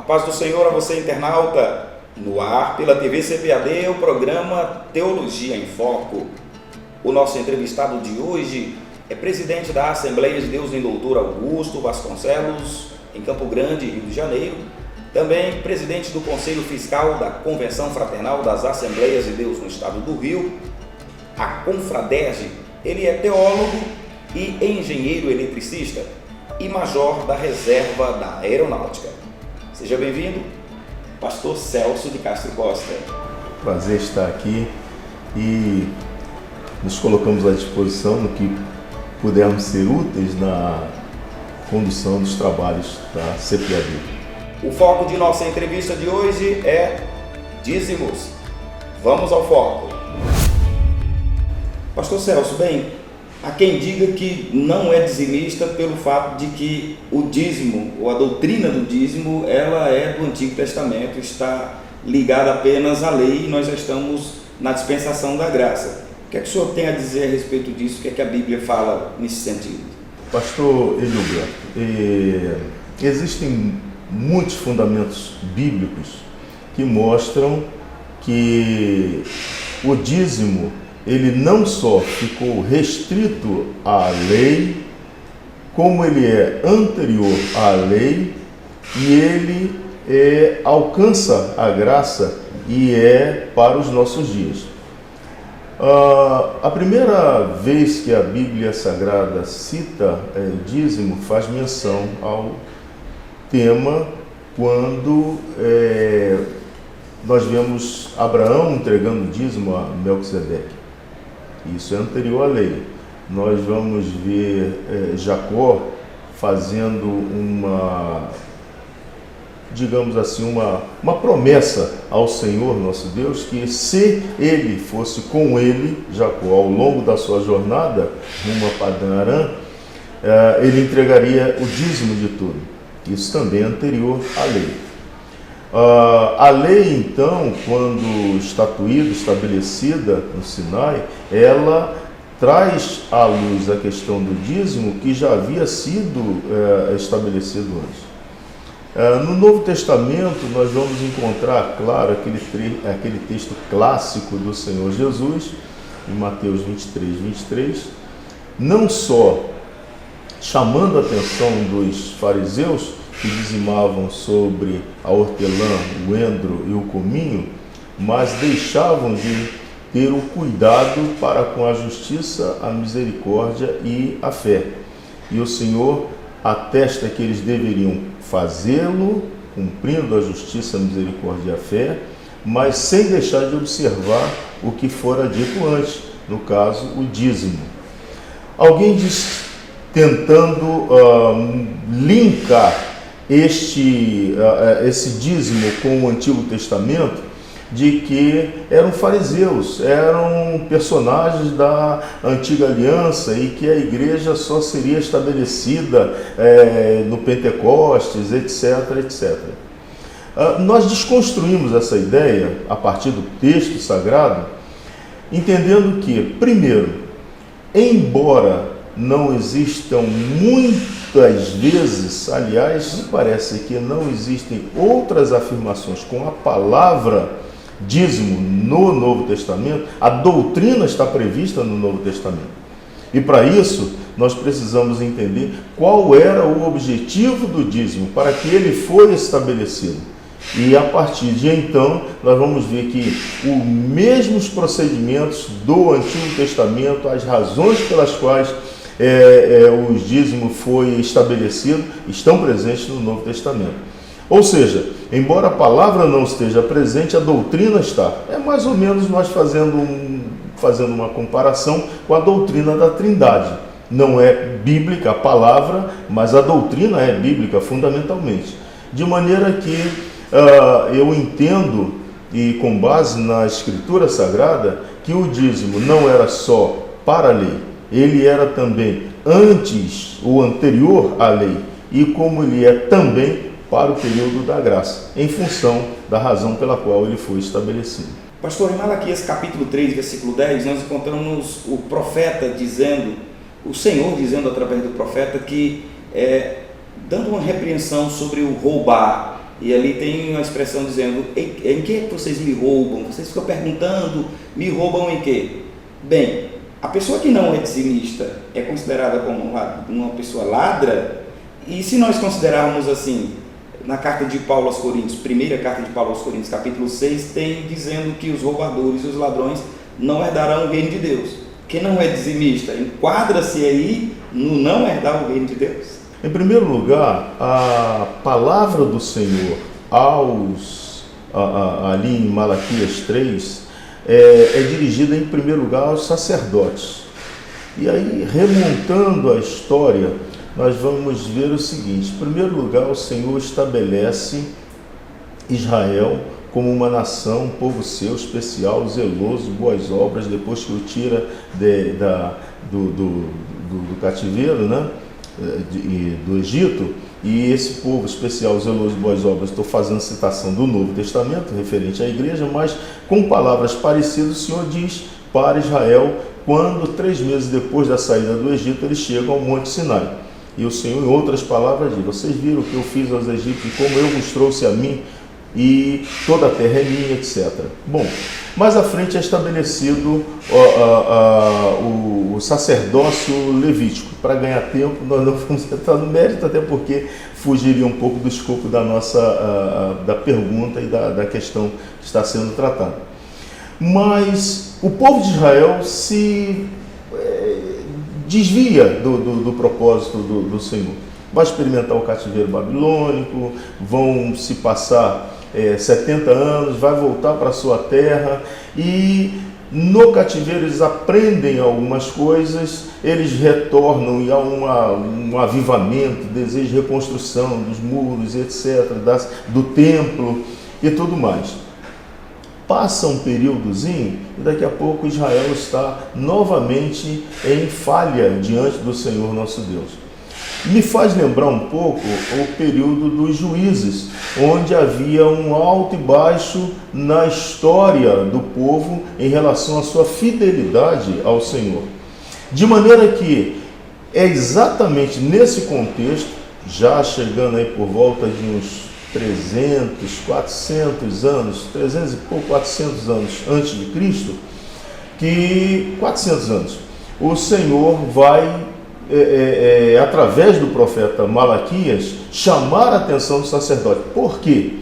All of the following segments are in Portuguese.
paz do Senhor a você, internauta. No ar, pela TV CPAD, o programa Teologia em Foco. O nosso entrevistado de hoje é presidente da Assembleia de Deus em Doutor Augusto Vasconcelos, em Campo Grande, Rio de Janeiro. Também presidente do Conselho Fiscal da Convenção Fraternal das Assembleias de Deus no Estado do Rio, a Confraderge. Ele é teólogo e engenheiro eletricista e major da Reserva da Aeronáutica. Seja bem-vindo, Pastor Celso de Castro Costa. Prazer estar aqui e nos colocamos à disposição no que pudermos ser úteis na condução dos trabalhos da CPAD. O foco de nossa entrevista de hoje é dízimos. Vamos ao foco. Pastor Celso, bem, há quem diga que não é dizimista pelo fato de que o dízimo, ou a doutrina do dízimo, ela é do Antigo Testamento, está ligada apenas à lei e nós já estamos na dispensação da graça. O que é que o senhor tem a dizer a respeito disso? O que é que a Bíblia fala nesse sentido? Pastor Elilberto, existem muitos fundamentos bíblicos que mostram que o dízimo ele não só ficou restrito à lei, como ele é anterior à lei e ele alcança a graça e é para os nossos dias. A primeira vez que a Bíblia Sagrada cita dízimo faz menção ao tema quando nós vemos Abraão entregando dízimo a Melquisedeque. Isso é anterior à lei. Nós vamos ver Jacó fazendo digamos assim, uma promessa ao Senhor nosso Deus, que se ele fosse com ele, Jacó, ao longo da sua jornada rumo a Padã Arã, ele entregaria o dízimo de tudo. Isso também é anterior à lei. A lei, então, quando estatuída, estabelecida no Sinai, ela traz à luz a questão do dízimo que já havia sido estabelecido antes. No Novo Testamento, nós vamos encontrar, claro, aquele texto clássico do Senhor Jesus, em Mateus 23, não só chamando a atenção dos fariseus, que dizimavam sobre a hortelã, o endro e o cominho, mas deixavam de ter o cuidado para com a justiça, a misericórdia e a fé. E o Senhor atesta que eles deveriam fazê-lo, cumprindo a justiça, a misericórdia e a fé, mas sem deixar de observar o que fora dito antes, no caso, o dízimo. Alguém diz, tentando linkar esse dízimo com o Antigo Testamento, de que eram fariseus, eram personagens da Antiga Aliança e que a igreja só seria estabelecida no Pentecostes, etc. Nós desconstruímos essa ideia a partir do texto sagrado, entendendo que, primeiro, embora não existam muitas vezes, aliás, parece que não existem outras afirmações com a palavra dízimo no Novo Testamento, a doutrina está prevista no Novo Testamento. E para isso, nós precisamos entender qual era o objetivo do dízimo, para que ele foi estabelecido. E a partir de então, nós vamos ver que os mesmos procedimentos do Antigo Testamento, as razões pelas quais o dízimo foi estabelecido, estão presentes no Novo Testamento. Ou seja, embora a palavra não esteja presente, a doutrina está. É mais ou menos nós fazendo uma comparação com a doutrina da Trindade. Não é bíblica a palavra, mas a doutrina é bíblica fundamentalmente. De maneira que eu entendo, e com base na Escritura Sagrada, que o dízimo não era só para a lei, ele era também antes ou anterior à lei, e como ele é também para o período da graça, em função da razão pela qual ele foi estabelecido. Pastor, em Malaquias capítulo 3, versículo 10, nós encontramos o profeta dizendo, o Senhor dizendo através do profeta que, dando uma repreensão sobre o roubar, e ali tem uma expressão dizendo: em que vocês me roubam? Vocês ficam perguntando, me roubam em quê? Bem, a pessoa que não é dizimista é considerada como uma pessoa ladra, e se nós considerarmos assim, na carta de Paulo aos Coríntios, primeira carta de Paulo aos Coríntios, capítulo 6, tem dizendo que os roubadores e os ladrões não herdarão o reino de Deus. Quem não é dizimista enquadra-se aí no não herdar o reino de Deus? Em primeiro lugar, a palavra do Senhor ali em Malaquias 3 é dirigida em primeiro lugar aos sacerdotes. E aí, remontando a história, nós vamos ver o seguinte: em primeiro lugar, o Senhor estabelece Israel como uma nação, um povo seu, especial, zeloso, boas obras, depois que o tira do cativeiro, né, do Egito. E esse povo especial, zeloso, boas obras, estou fazendo citação do Novo Testamento, referente à igreja, mas com palavras parecidas, o Senhor diz para Israel, quando 3 meses depois da saída do Egito, eles chegam ao Monte Sinai. E o Senhor, em outras palavras, diz: vocês viram o que eu fiz aos egípcios, como eu vos trouxe a mim, e toda a terra é minha, etc. Bom, mais à frente é estabelecido o sacerdócio levítico. Para ganhar tempo, nós não vamos entrar no mérito, até porque fugiria um pouco do escopo da pergunta e da questão que está sendo tratada. Mas o povo de Israel se desvia do propósito do Senhor. Vai experimentar o cativeiro babilônico, vão se passar 70 anos, vai voltar para a sua terra, e no cativeiro eles aprendem algumas coisas, eles retornam e há um avivamento, desejo de reconstrução dos muros, etc., do templo e tudo mais. Passa um períodozinho e daqui a pouco Israel está novamente em falha diante do Senhor nosso Deus. Me faz lembrar um pouco o período dos juízes, onde havia um alto e baixo na história do povo em relação à sua fidelidade ao Senhor. De maneira que é exatamente nesse contexto, já chegando aí por volta de uns 300, 400 anos, 300 e pouco, 400 anos antes de Cristo, que 400 anos, o Senhor vai, através do profeta Malaquias, chamar a atenção do sacerdote. Por quê?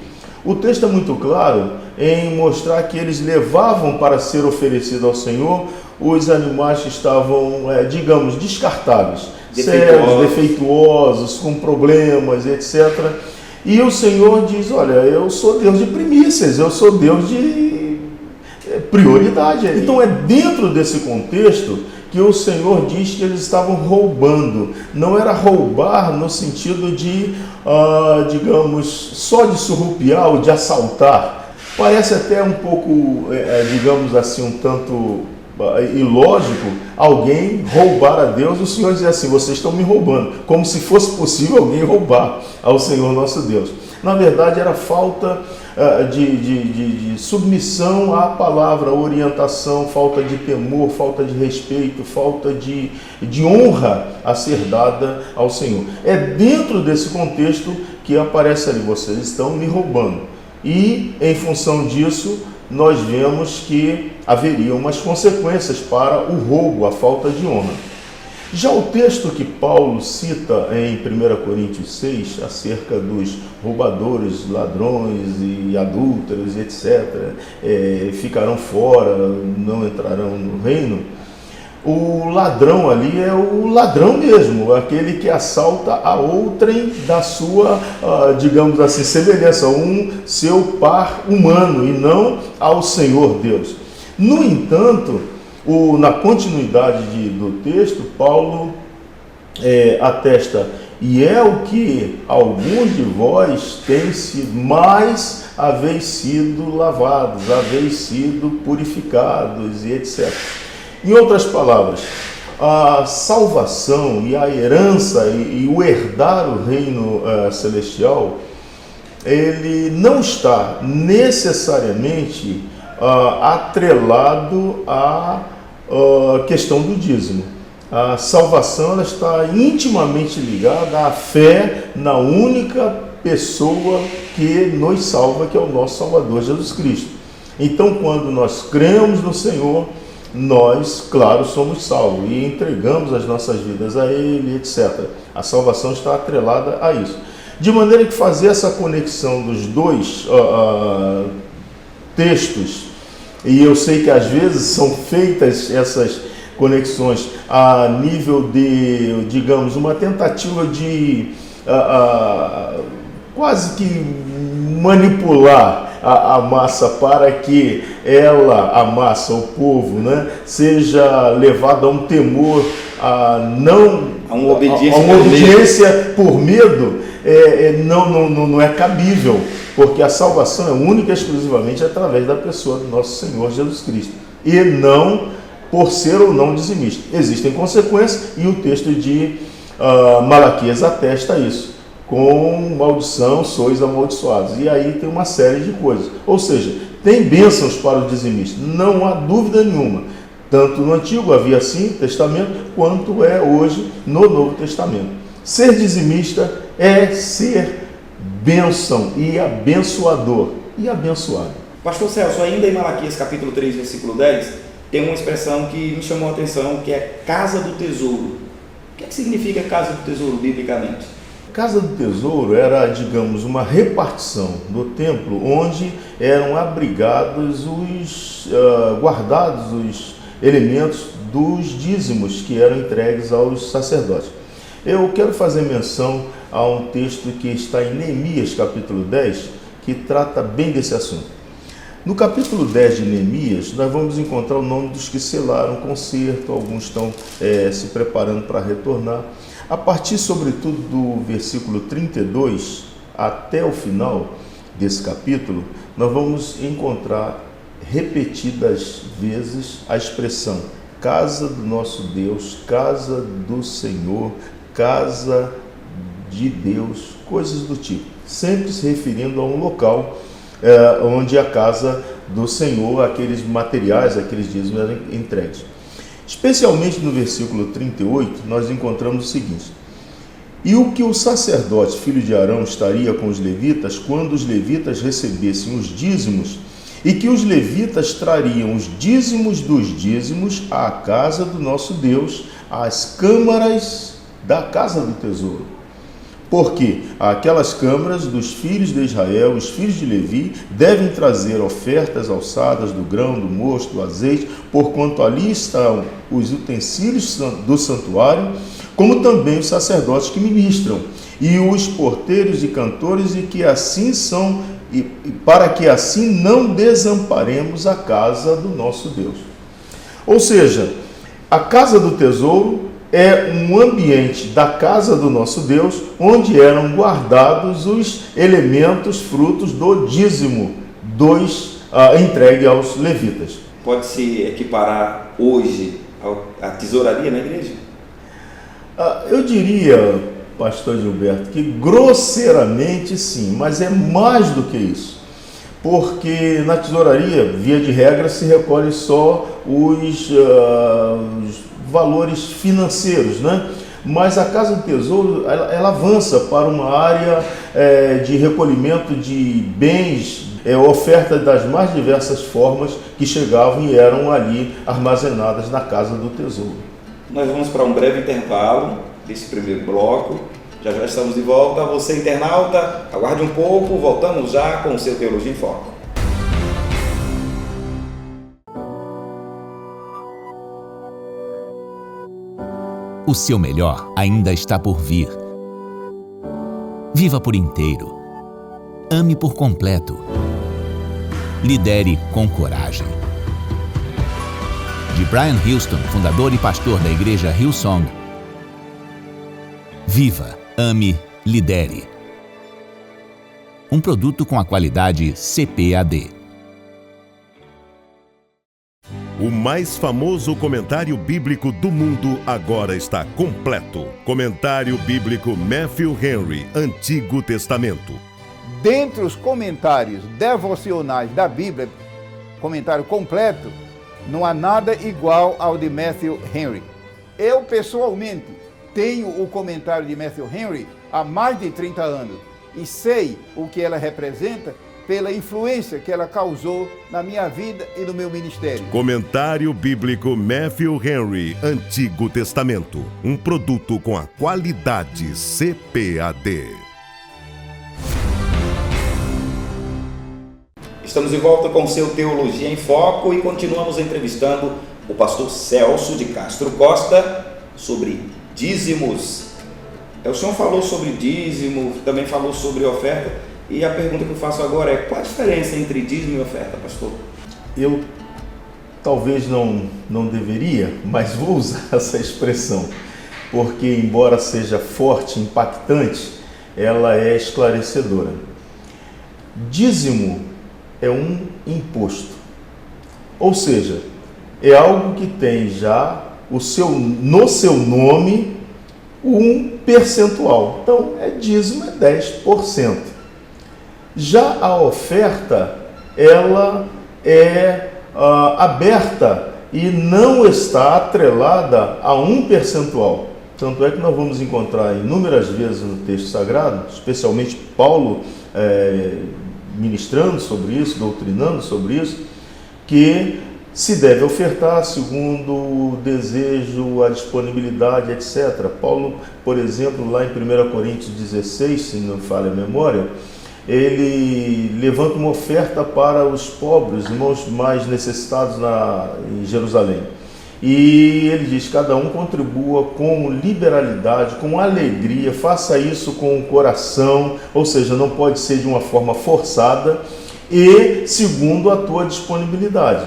O texto é muito claro em mostrar que eles levavam para ser oferecido ao Senhor os animais que estavam, digamos, descartáveis, cegos, defeituosos, com problemas, etc. E o Senhor diz: olha, eu sou Deus de primícias, eu sou Deus de prioridade. Então é dentro desse contexto que o Senhor diz que eles estavam roubando. Não era roubar no sentido de, digamos, só de surrupiar ou de assaltar. Parece até um pouco, digamos assim, um tanto ilógico alguém roubar a Deus. O Senhor diz assim: vocês estão me roubando, como se fosse possível alguém roubar ao Senhor nosso Deus. Na verdade, era falta de submissão à palavra, orientação, falta de temor, falta de respeito, falta de honra a ser dada ao Senhor. É dentro desse contexto que aparece ali: vocês estão me roubando. E, em função disso, nós vemos que haveriam umas consequências para o roubo, a falta de honra. Já o texto que Paulo cita em 1 Coríntios 6, acerca dos roubadores, ladrões e adúlteros, etc., ficarão fora, não entrarão no reino, o ladrão ali é o ladrão mesmo, aquele que assalta a outrem da sua, digamos assim, semelhança, seu par humano, e não ao Senhor Deus. No entanto, na continuidade do texto, Paulo atesta: e é o que alguns de vós têm sido, mais haveis sido lavados, haveis sido purificados, e etc. Em outras palavras, a salvação e a herança e o herdar o reino celestial, ele não está necessariamente atrelado à questão do dízimo. A salvação, ela está intimamente ligada à fé na única pessoa que nos salva, que é o nosso Salvador Jesus Cristo. Então, quando nós cremos no Senhor, nós, claro, somos salvos e entregamos as nossas vidas a Ele, etc. A salvação está atrelada a isso. De maneira que fazer essa conexão dos dois textos, e eu sei que às vezes são feitas essas conexões a nível de, digamos, uma tentativa de quase que manipular a massa para que ela, a massa, o povo, né, seja levado a um temor, a uma obediência por medo, não é cabível, porque a salvação é única e exclusivamente através da pessoa do nosso Senhor Jesus Cristo, e não por ser ou não dizimista. Existem consequências e o texto de Malaquias atesta isso. Com maldição sois amaldiçoados. E aí tem uma série de coisas. Ou seja, tem bênçãos para o dizimista, não há dúvida nenhuma. Tanto no Antigo havia assim, Testamento, quanto é hoje no Novo Testamento. Ser dizimista é ser bênção e abençoador e abençoado. Pastor Celso, ainda em Malaquias capítulo 3, versículo 10, tem uma expressão que me chamou a atenção, que é casa do tesouro. O que significa casa do tesouro biblicamente? Casa do Tesouro era, digamos, uma repartição do templo onde eram abrigados guardados os elementos dos dízimos que eram entregues aos sacerdotes. Eu quero fazer menção a um texto que está em Neemias, capítulo 10, que trata bem desse assunto. No capítulo 10 de Neemias, nós vamos encontrar o nome dos que selaram o concerto, alguns estão se preparando para retornar. A partir, sobretudo, do versículo 32 até o final desse capítulo, nós vamos encontrar repetidas vezes a expressão casa do nosso Deus, casa do Senhor, casa de Deus, coisas do tipo, sempre se referindo a um local onde a casa do Senhor, aqueles materiais, aqueles dízimos eram entregues. Especialmente no versículo 38, nós encontramos o seguinte: e o que o sacerdote, filho de Arão, estaria com os levitas quando os levitas recebessem os dízimos, e que os levitas trariam os dízimos dos dízimos à casa do nosso Deus, às câmaras da casa do tesouro. Porque aquelas câmaras dos filhos de Israel, os filhos de Levi, devem trazer ofertas alçadas do grão, do mosto, do azeite, porquanto ali estão os utensílios do santuário, como também os sacerdotes que ministram, e os porteiros e cantores, e que assim são, e para que assim não desamparemos a casa do nosso Deus. Ou seja, a casa do tesouro é um ambiente da casa do nosso Deus, onde eram guardados os elementos, frutos do dízimo entregue aos levitas. Pode-se equiparar hoje à tesouraria na igreja? Eu diria, pastor Gilberto, que grosseiramente sim, mas é mais do que isso. Porque na tesouraria, via de regra, se recolhe só os valores financeiros, né? Mas a Casa do Tesouro, ela avança para uma área de recolhimento de bens, oferta das mais diversas formas que chegavam e eram ali armazenadas na Casa do Tesouro. Nós vamos para um breve intervalo desse primeiro bloco. Já estamos de volta. Você, internauta, aguarde um pouco, voltamos já com o seu Teologia em Foco. O seu melhor ainda está por vir. Viva por inteiro. Ame por completo. Lidere com coragem. De Brian Houston, fundador e pastor da igreja Hillsong. Viva, ame, lidere. Um produto com a qualidade CPAD. O mais famoso comentário bíblico do mundo agora está completo. Comentário bíblico Matthew Henry, Antigo Testamento. Dentre os comentários devocionais da Bíblia, comentário completo, não há nada igual ao de Matthew Henry. Eu, pessoalmente, tenho o comentário de Matthew Henry há mais de 30 anos. e sei o que ela representa pela influência que ela causou na minha vida e no meu ministério. Comentário Bíblico Matthew Henry, Antigo Testamento. Um produto com a qualidade CPAD. Estamos de volta com o seu Teologia em Foco e continuamos entrevistando o pastor Celso de Castro Costa sobre dízimos. O senhor falou sobre dízimo, também falou sobre oferta, e a pergunta que eu faço agora é: qual a diferença entre dízimo e oferta, pastor? Eu talvez não deveria, mas vou usar essa expressão, porque embora seja forte, impactante, ela é esclarecedora. Dízimo é um imposto, ou seja, é algo que tem já no seu nome um percentual. Então, dízimo é 10%. Já a oferta, ela é aberta e não está atrelada a um percentual. Tanto é que nós vamos encontrar inúmeras vezes no texto sagrado, especialmente Paulo ministrando sobre isso, doutrinando sobre isso, que se deve ofertar segundo o desejo, a disponibilidade, etc. Paulo, por exemplo, lá em 1 Coríntios 16, se não falha a memória, ele levanta uma oferta para os pobres, irmãos mais necessitados em Jerusalém. E ele diz: cada um contribua com liberalidade, com alegria, faça isso com o coração, ou seja, não pode ser de uma forma forçada e segundo a tua disponibilidade.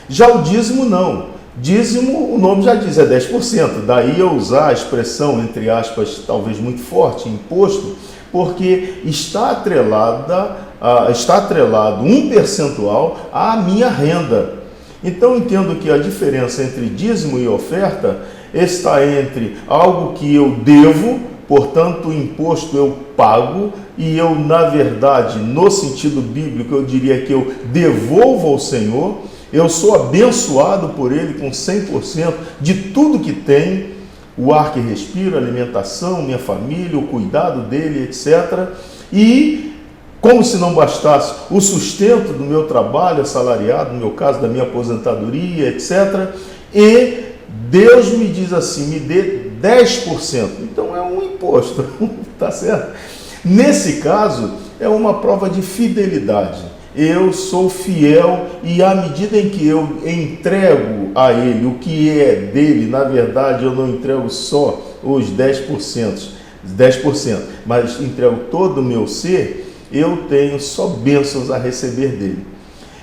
Já o dízimo não. Dízimo, o nome já diz, é 10%. Daí eu usar a expressão, entre aspas, talvez muito forte, imposto, porque está atrelado um percentual à minha renda. Então entendo que a diferença entre dízimo e oferta está entre algo que eu devo, portanto o imposto eu pago, e eu, na verdade, no sentido bíblico, eu diria que eu devolvo ao Senhor, eu sou abençoado por Ele com 100% de tudo que tem, o ar que respiro, a alimentação, minha família, o cuidado dele, etc. E, como se não bastasse, o sustento do meu trabalho assalariado, no meu caso, da minha aposentadoria, etc. E Deus me diz assim: me dê 10%. Então é um imposto, tá certo? Nesse caso, é uma prova de fidelidade. Eu sou fiel e à medida em que eu entrego a Ele o que é dele, na verdade eu não entrego só os 10%, mas entrego todo o meu ser, eu tenho só bênçãos a receber dele.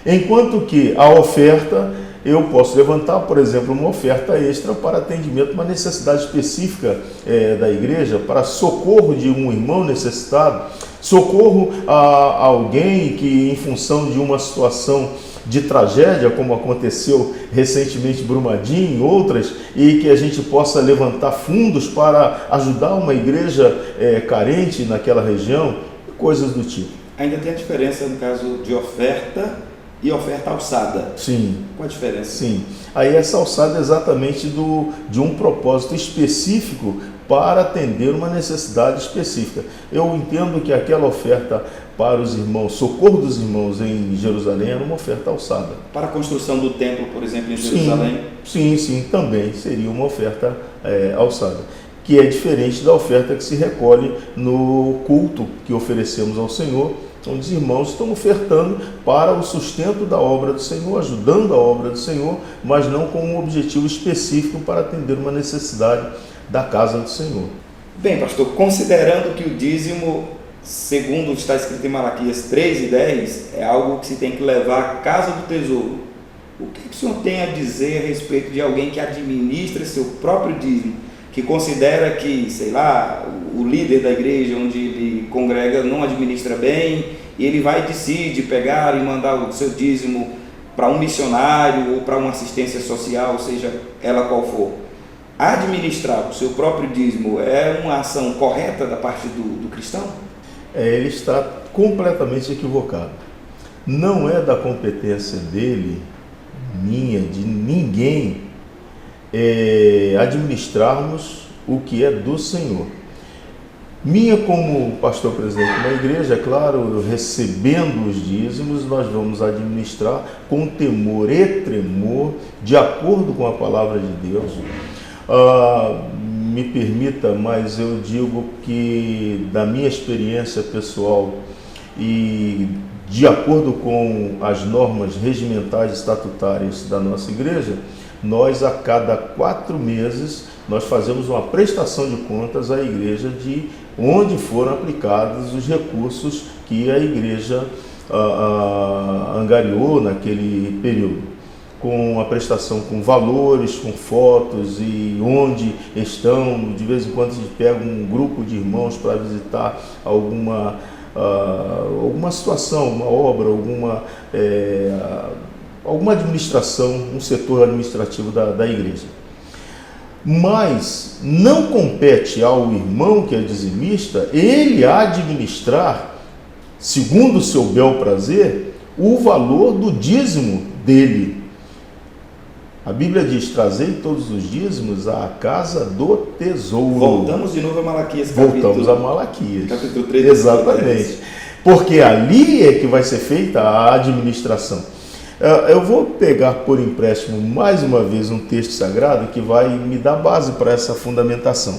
Enquanto que a oferta, eu posso levantar, por exemplo, uma oferta extra para atendimento, uma necessidade específica da igreja, para socorro de um irmão necessitado, socorro a alguém que, em função de uma situação de tragédia, como aconteceu recentemente em Brumadinho e outras, e que a gente possa levantar fundos para ajudar uma igreja carente naquela região, coisas do tipo. Ainda tem a diferença no caso de oferta e oferta alçada. Sim. Qual a diferença? Sim. Aí essa alçada é exatamente de um propósito específico para atender uma necessidade específica. Eu entendo que aquela oferta para os irmãos, socorro dos irmãos em Jerusalém, era uma oferta alçada. Para a construção do templo, por exemplo, em Jerusalém? Sim, também seria uma oferta alçada, que é diferente da oferta que se recolhe no culto que oferecemos ao Senhor, onde os irmãos estão ofertando para o sustento da obra do Senhor, ajudando a obra do Senhor, mas não com um objetivo específico para atender uma necessidade da casa do Senhor. Bem, pastor, considerando que o dízimo, segundo está escrito em Malaquias 3:10, é algo que se tem que levar à casa do tesouro, o que o senhor tem a dizer a respeito de alguém que administra seu próprio dízimo, que considera que, sei lá, o líder da igreja onde ele congrega não administra bem, e ele vai e decide pegar e mandar o seu dízimo para um missionário ou para uma assistência social, seja ela qual for? Administrar o seu próprio dízimo é uma ação correta da parte do cristão? Ele está completamente equivocado. Não é da competência dele, minha, de ninguém, administrarmos o que é do Senhor. Minha como pastor presidente da igreja, é claro, recebendo os dízimos, nós vamos administrar com temor e tremor, de acordo com a palavra de Deus. Me permita, mas eu digo que da minha experiência pessoal e de acordo com as normas regimentais estatutárias da nossa igreja, nós a cada 4 meses nós fazemos uma prestação de contas à igreja de onde foram aplicados os recursos que a igreja angariou naquele período, com a prestação com valores, com fotos e onde estão. De vez em quando a gente pega um grupo de irmãos para visitar alguma situação, uma obra, alguma administração, um setor administrativo da igreja. Mas não compete ao irmão que é dizimista ele administrar, segundo o seu bel prazer, o valor do dízimo dele. A Bíblia diz: trazei todos os dízimos à casa do tesouro. Voltamos de novo a Malaquias, Voltamos a Malaquias. Capítulo 3. Exatamente. Porque ali é que vai ser feita a administração. Eu vou pegar por empréstimo mais uma vez um texto sagrado que vai me dar base para essa fundamentação.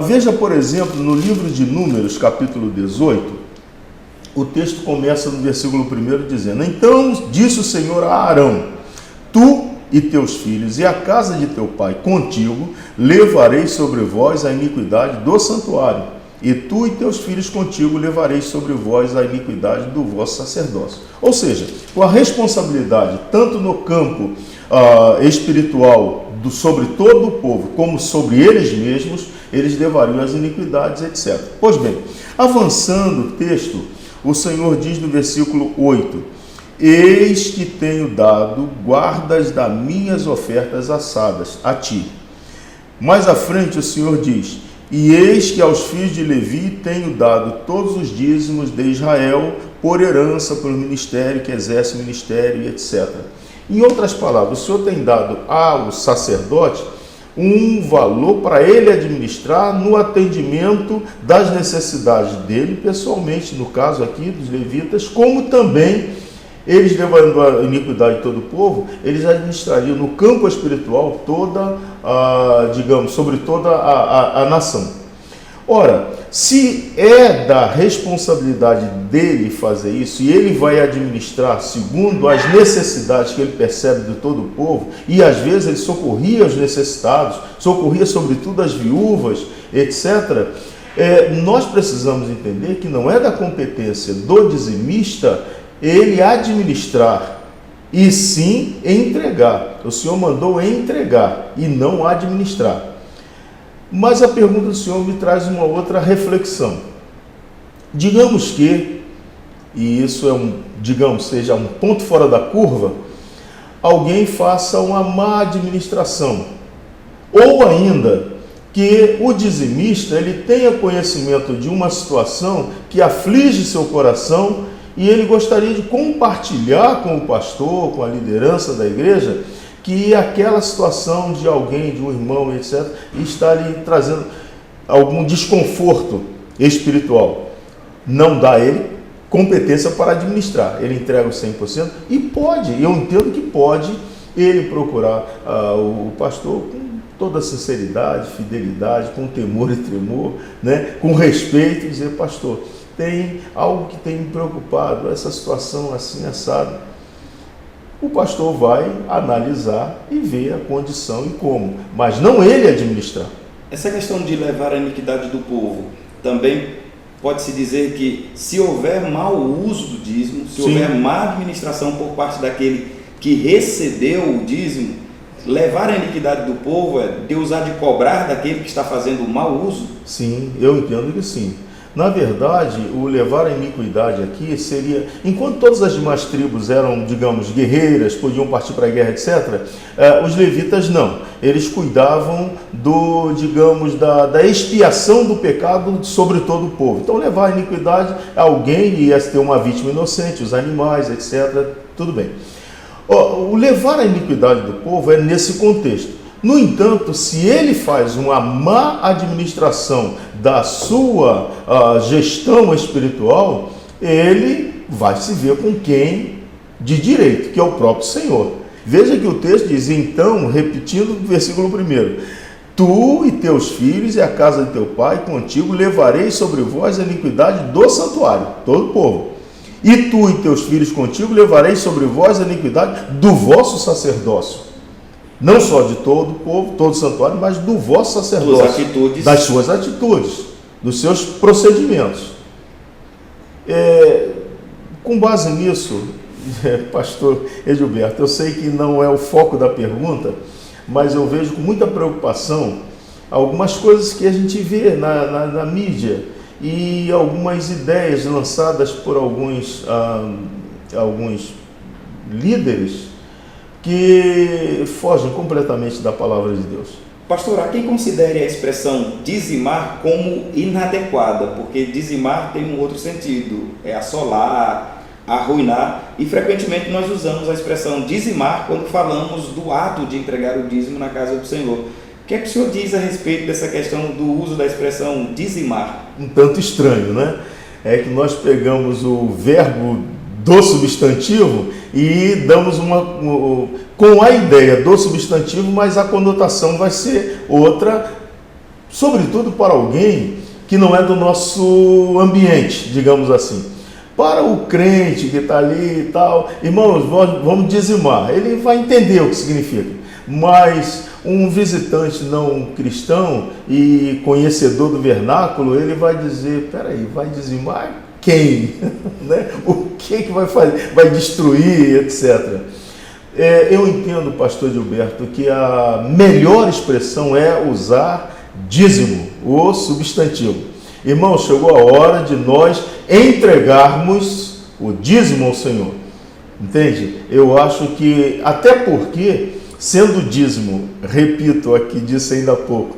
Veja, por exemplo, no livro de Números, capítulo 18, o texto começa no versículo 1 dizendo: então disse o Senhor a Arão: tu e teus filhos e a casa de teu pai contigo levarei sobre vós a iniquidade do santuário, e tu e teus filhos contigo levareis sobre vós a iniquidade do vosso sacerdócio. Ou seja, com a responsabilidade, tanto no campo espiritual, sobre todo o povo, como sobre eles mesmos, eles levariam as iniquidades, etc. Pois bem, avançando o texto, o Senhor diz no versículo 8: eis que tenho dado guardas das minhas ofertas assadas a ti. Mais à frente o Senhor diz: e eis que aos filhos de Levi tenho dado todos os dízimos de Israel por herança pelo ministério que exerce o ministério, etc. Em outras palavras, o Senhor tem dado ao sacerdote um valor para ele administrar no atendimento das necessidades dele pessoalmente, no caso aqui dos levitas, como também eles, levando a iniquidade de todo o povo, eles administrariam no campo espiritual sobre toda a nação. Ora, se é da responsabilidade dele fazer isso, e ele vai administrar segundo as necessidades que ele percebe de todo o povo, e às vezes ele socorria os necessitados, socorria sobretudo as viúvas, etc., nós precisamos entender que não é da competência do dizimista ele administrar, e sim entregar. O Senhor mandou entregar e não administrar. Mas a pergunta do Senhor me traz uma outra reflexão. Digamos que, e isso seja um ponto fora da curva, alguém faça uma má administração, ou ainda que o dizimista ele tenha conhecimento de uma situação que aflige seu coração e ele gostaria de compartilhar com o pastor, com a liderança da igreja, que aquela situação de alguém, de um irmão, etc., está lhe trazendo algum desconforto espiritual. Não dá a ele competência para administrar. Ele entrega o 100% e pode, eu entendo que pode, ele procurar o pastor com toda sinceridade, fidelidade, com temor e tremor, né, com respeito, e dizer: pastor, tem algo que tem me preocupado, essa situação assim, assado. O pastor vai analisar e ver a condição e como, mas não ele administrar. Essa questão de levar a iniquidade do povo, também pode-se dizer que se houver mau uso do dízimo, se houver má administração por parte daquele que recebeu o dízimo, levar a iniquidade do povo é Deus há de cobrar daquele que está fazendo o mau uso? Sim, eu entendo que sim. Na verdade, o levar a iniquidade aqui seria, enquanto todas as demais tribos eram, digamos, guerreiras, podiam partir para a guerra, etc., os levitas não. Eles cuidavam da expiação do pecado sobre todo o povo. Então, levar a iniquidade, alguém ia ter uma vítima inocente, os animais, etc., tudo bem. O levar a iniquidade do povo é nesse contexto. No entanto, se ele faz uma má administração da sua gestão espiritual, ele vai se ver com quem de direito, que é o próprio Senhor. Veja que o texto diz, então, repetindo o versículo 1, tu e teus filhos e a casa de teu pai contigo levarei sobre vós a iniquidade do santuário, todo o povo. E tu e teus filhos contigo levarei sobre vós a iniquidade do vosso sacerdócio. Não só de todo o povo, todo o santuário, mas do vosso sacerdócio, das suas atitudes, dos seus procedimentos. Com base nisso, pastor Edilberto, eu sei que não é o foco da pergunta, mas eu vejo com muita preocupação algumas coisas que a gente vê na mídia e algumas ideias lançadas por alguns líderes que fogem completamente da palavra de Deus. Pastor, há quem considere a expressão dizimar como inadequada, porque dizimar tem um outro sentido, é assolar, arruinar, e frequentemente nós usamos a expressão dizimar quando falamos do ato de entregar o dízimo na casa do Senhor. O que é que o senhor diz a respeito dessa questão do uso da expressão dizimar? Um tanto estranho, né? É que nós pegamos o verbo do substantivo e damos com a ideia do substantivo, mas a conotação vai ser outra, sobretudo para alguém que não é do nosso ambiente, digamos assim. Para o crente que está ali e tal, irmãos, vamos dizimar, ele vai entender o que significa, mas um visitante não cristão e conhecedor do vernáculo, ele vai dizer, peraí, vai dizimar quem? Né? O que vai fazer? Vai destruir, etc. Eu entendo, pastor Gilberto, que a melhor expressão é usar dízimo, o substantivo. Irmão, chegou a hora de nós entregarmos o dízimo ao Senhor. Entende? Eu acho que, até porque, sendo dízimo, repito aqui, disse ainda há pouco,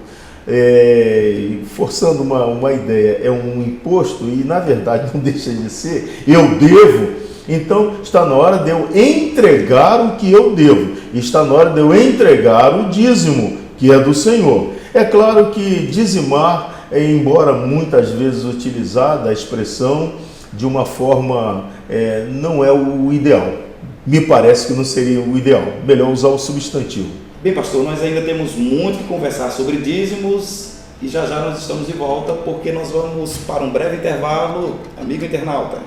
forçando uma ideia, é um imposto e na verdade não deixa de ser, eu devo, então está na hora de eu entregar o que eu devo, está na hora de eu entregar o dízimo que é do Senhor. É claro que dizimar, embora muitas vezes utilizada a expressão de uma forma, não é o ideal, me parece que não seria o ideal, melhor usar o substantivo. Bem, pastor, nós ainda temos muito que conversar sobre dízimos e já nós estamos de volta porque nós vamos para um breve intervalo, amigo internauta.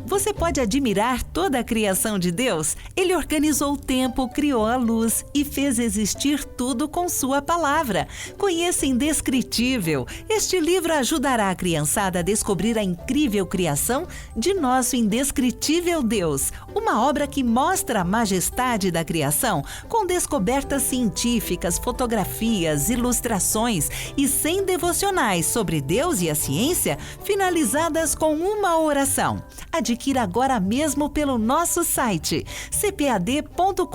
Você pode admirar toda a criação de Deus? Ele organizou o tempo, criou a luz e fez existir tudo com sua palavra. Conheça Indescritível. Este livro ajudará a criançada a descobrir a incrível criação de nosso indescritível Deus. Uma obra que mostra a majestade da criação, com descobertas científicas, fotografias, ilustrações e 100 devocionais sobre Deus e a ciência, finalizadas com uma oração. Adquira agora mesmo pelo nosso site cpad.com.br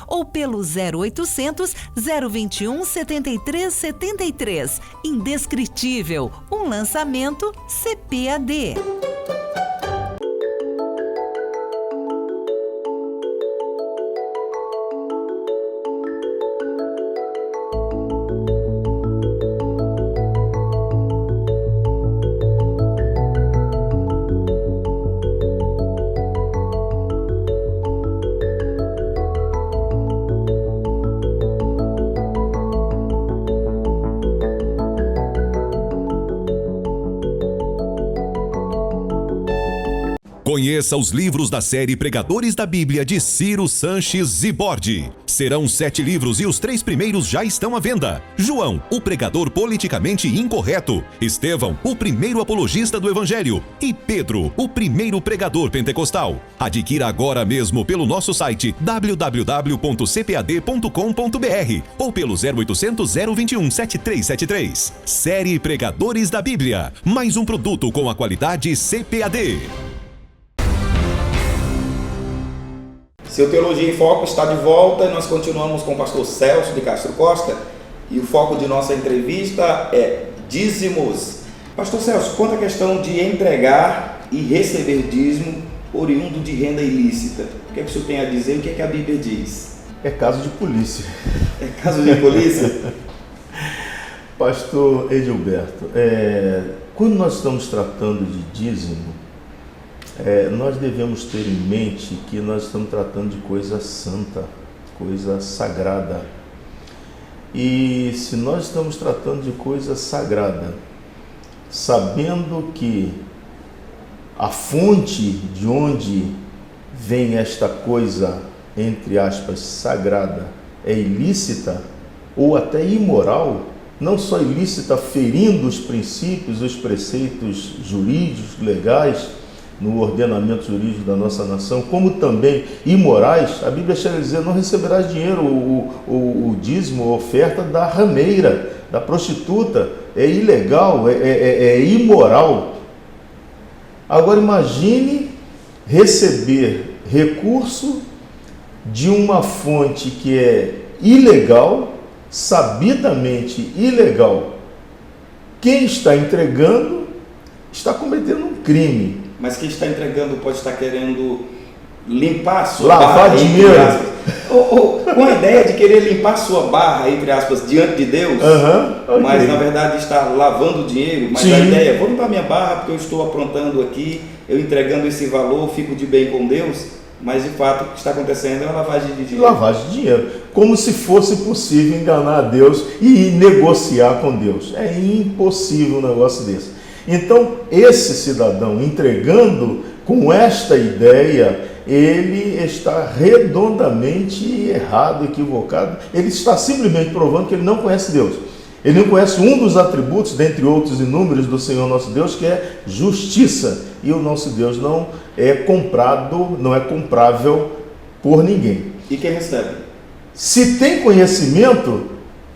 ou pelo 0800 021 7373. Indescritível, um lançamento CPAD. Conheça os livros da série Pregadores da Bíblia de Ciro Sanches Zibordi. Serão 7 livros e os 3 primeiros já estão à venda. João, o pregador politicamente incorreto. Estevão, o primeiro apologista do Evangelho. E Pedro, o primeiro pregador pentecostal. Adquira agora mesmo pelo nosso site www.cpad.com.br ou pelo 0800 021 7373. Série Pregadores da Bíblia. Mais um produto com a qualidade CPAD. Seu Teologia em Foco está de volta e nós continuamos com o pastor Celso de Castro Costa e o foco de nossa entrevista é dízimos. Pastor Celso, quanto à questão de entregar e receber dízimo oriundo de renda ilícita. O que é que o senhor tem a dizer? O que é que a Bíblia diz? É caso de polícia. É caso de polícia? Pastor Edilberto, quando nós estamos tratando de dízimo, nós devemos ter em mente que nós estamos tratando de coisa santa, coisa sagrada. E se nós estamos tratando de coisa sagrada, sabendo que a fonte de onde vem esta coisa, entre aspas, sagrada, é ilícita ou até imoral, não só ilícita, ferindo os princípios, os preceitos jurídicos, legais, no ordenamento jurídico da nossa nação, como também imorais, a Bíblia chega a dizer: não receberás dinheiro, o dízimo, a oferta da rameira, da prostituta, é ilegal, é imoral. Agora imagine receber recurso de uma fonte que é ilegal, sabidamente ilegal. Quem está entregando está cometendo um crime. Mas quem está entregando pode estar querendo limpar a sua lavar barra, dinheiro. Ou com a ideia de querer limpar a sua barra, entre aspas, diante de Deus, okay. Mas na verdade está lavando dinheiro. Mas Sim. a ideia é: vou limpar minha barra porque eu estou aprontando aqui, eu entregando esse valor, fico de bem com Deus. Mas de fato o que está acontecendo é uma lavagem de dinheiro. Lavagem de dinheiro. Como se fosse possível enganar a Deus e negociar com Deus. É impossível um negócio desse. Então, esse cidadão entregando com esta ideia, ele está redondamente errado, equivocado. Ele está simplesmente provando que ele não conhece Deus. Ele não conhece um dos atributos, dentre outros inúmeros, do Senhor nosso Deus, que é justiça. E o nosso Deus não é comprado, não é comprável por ninguém. E quem recebe? Se tem conhecimento,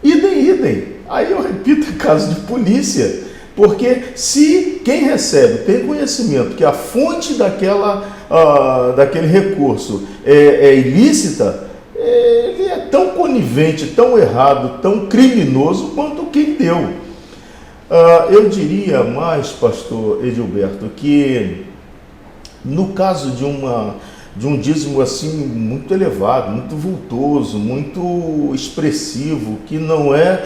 idem. Aí eu repito, é caso de polícia. Porque se quem recebe tem conhecimento que a fonte daquele recurso é ilícita, ele é tão conivente, tão errado, tão criminoso quanto quem deu. Eu diria mais, pastor Edilberto, que no caso de um dízimo assim muito elevado, muito vultoso, muito expressivo, que não é,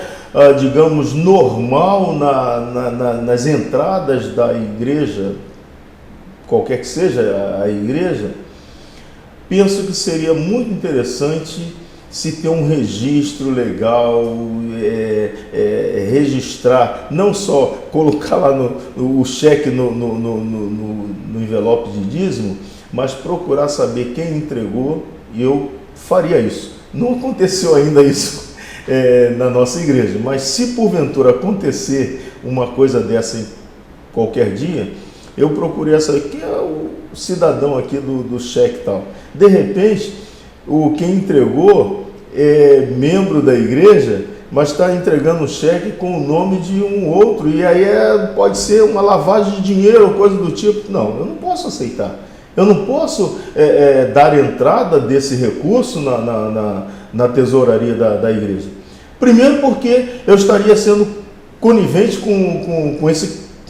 digamos, normal nas entradas da igreja, qualquer que seja a igreja, penso que seria muito interessante se ter um registro legal, registrar, não só colocar lá o cheque no envelope de dízimo, mas procurar saber quem entregou, e eu faria isso. Não aconteceu ainda isso na nossa igreja, mas se porventura acontecer uma coisa dessa em qualquer dia, eu procurei saber quem é o cidadão aqui do cheque e tal. De repente, quem entregou é membro da igreja, mas está entregando um cheque com o nome de um outro, e aí pode ser uma lavagem de dinheiro ou coisa do tipo. Não, eu não posso aceitar. Eu não posso dar entrada desse recurso na tesouraria da igreja. Primeiro porque eu estaria sendo conivente com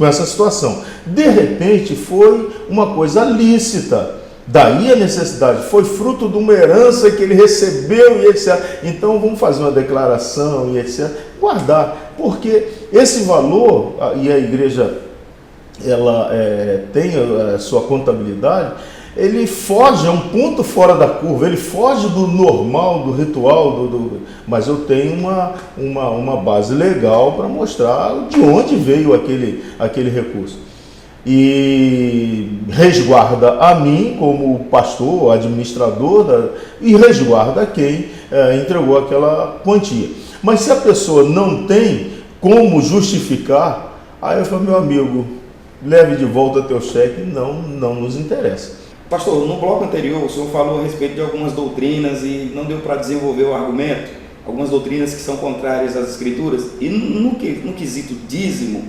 essa situação. De repente foi uma coisa lícita. Daí a necessidade, foi fruto de uma herança que ele recebeu e etc. Então vamos fazer uma declaração e etc. Guardar, porque esse valor, e a igreja ela tem a sua contabilidade, ele foge, é um ponto fora da curva, ele foge do normal, do ritual, mas eu tenho uma base legal para mostrar de onde veio aquele recurso. E resguarda a mim, como pastor, administrador, e resguarda quem entregou aquela quantia. Mas se a pessoa não tem como justificar, aí eu falo: meu amigo, leve de volta teu cheque, não nos interessa. Pastor, no bloco anterior o senhor falou a respeito de algumas doutrinas e não deu para desenvolver o argumento, algumas doutrinas que são contrárias às escrituras, e no quesito dízimo,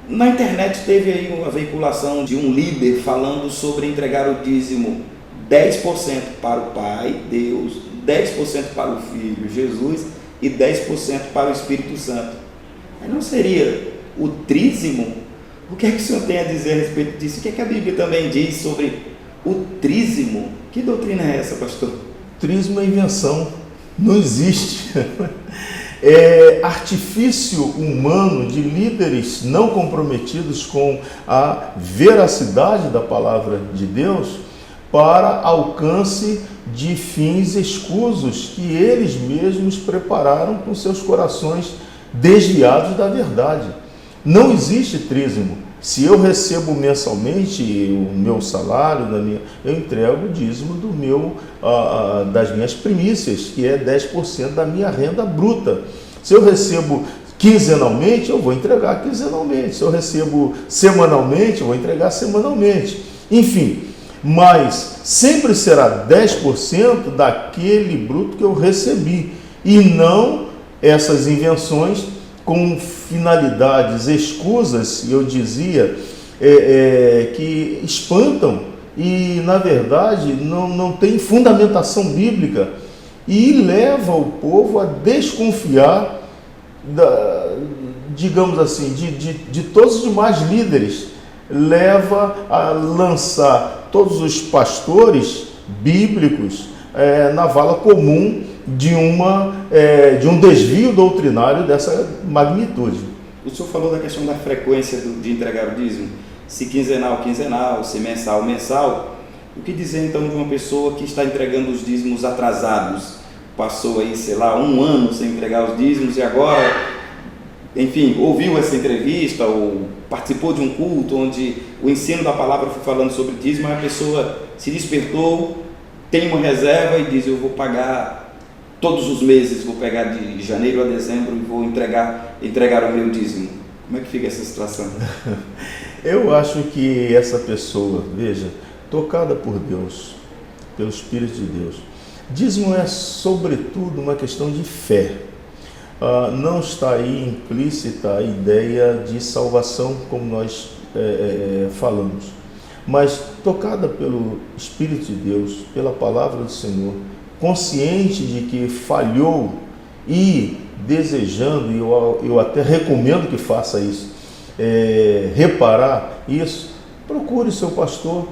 na internet teve aí uma veiculação de um líder falando sobre entregar o dízimo 10% para o Pai, Deus, 10% para o Filho, Jesus, e 10% para o Espírito Santo. Mas não seria o trízimo? O que é que o senhor tem a dizer a respeito disso? O que é que a Bíblia também diz sobre o trízimo? Que doutrina é essa, pastor? Trízimo é invenção, não existe. É artifício humano de líderes não comprometidos com a veracidade da palavra de Deus para alcance de fins escusos que eles mesmos prepararam com seus corações desviados da verdade. Não existe trízimo. Se eu recebo mensalmente o meu salário, eu entrego o dízimo das minhas primícias, que é 10% da minha renda bruta. Se eu recebo quinzenalmente, eu vou entregar quinzenalmente. Se eu recebo semanalmente, eu vou entregar semanalmente. Enfim, mas sempre será 10% daquele bruto que eu recebi, e não essas invenções com finalidades escusas, eu dizia, que espantam e, na verdade, não tem fundamentação bíblica e leva o povo a desconfiar, digamos assim, de todos os demais líderes, leva a lançar todos os pastores bíblicos na vala comum de um desvio doutrinário dessa magnitude. O senhor falou da questão da frequência de entregar o dízimo, se quinzenal, se mensal. O que dizer então de uma pessoa que está entregando os dízimos atrasados? Passou aí, sei lá, 1 ano sem entregar os dízimos e agora, enfim, ouviu essa entrevista ou participou de um culto onde o ensino da palavra foi falando sobre dízimo, a pessoa se despertou, tem uma reserva e diz: eu vou pagar todos os meses, vou pegar de janeiro a dezembro e vou entregar o meu dízimo. Como é que fica essa situação? Eu acho que essa pessoa, veja, tocada por Deus, pelo Espírito de Deus, dízimo é sobretudo uma questão de fé. Não está aí implícita a ideia de salvação, como nós falamos, mas tocada pelo Espírito de Deus, pela palavra do Senhor, consciente de que falhou e desejando, e eu até recomendo que faça isso, reparar isso, procure seu pastor,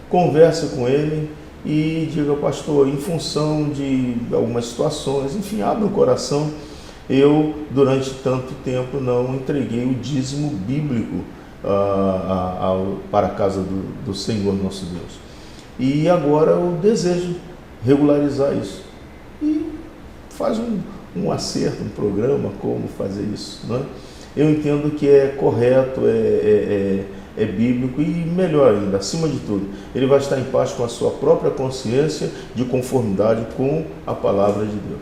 converse com ele e diga: pastor, em função de algumas situações, enfim, abra o coração, eu durante tanto tempo não entreguei o dízimo bíblico para a casa do Senhor nosso Deus, e agora eu desejo regularizar isso, e faz um acerto, um programa como fazer isso, né? Eu entendo que é correto, é bíblico, e melhor ainda, acima de tudo, ele vai estar em paz com a sua própria consciência, de conformidade com a palavra de Deus.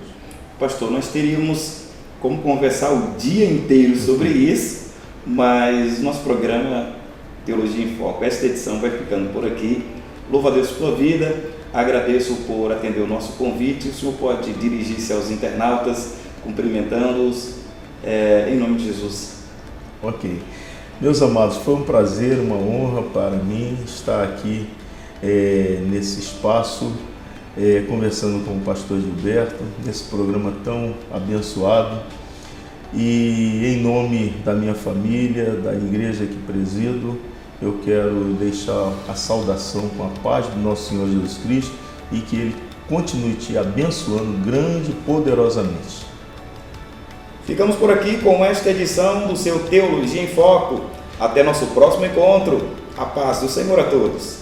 Pastor, nós teríamos como conversar o dia inteiro sobre isso, mas nosso programa Teologia em Foco, esta edição vai ficando por aqui. Louvo a Deus por sua vida, agradeço por atender o nosso convite. O senhor pode dirigir-se aos internautas, cumprimentando-os, em nome de Jesus. Ok. Meus amados, foi um prazer, uma honra para mim estar aqui nesse espaço, conversando com o pastor Gilberto, nesse programa tão abençoado. E em nome da minha família, da igreja que presido, eu quero deixar a saudação com a paz do nosso Senhor Jesus Cristo, e que Ele continue te abençoando grande e poderosamente. Ficamos por aqui com esta edição do seu Teologia em Foco. Até nosso próximo encontro. A paz do Senhor a todos.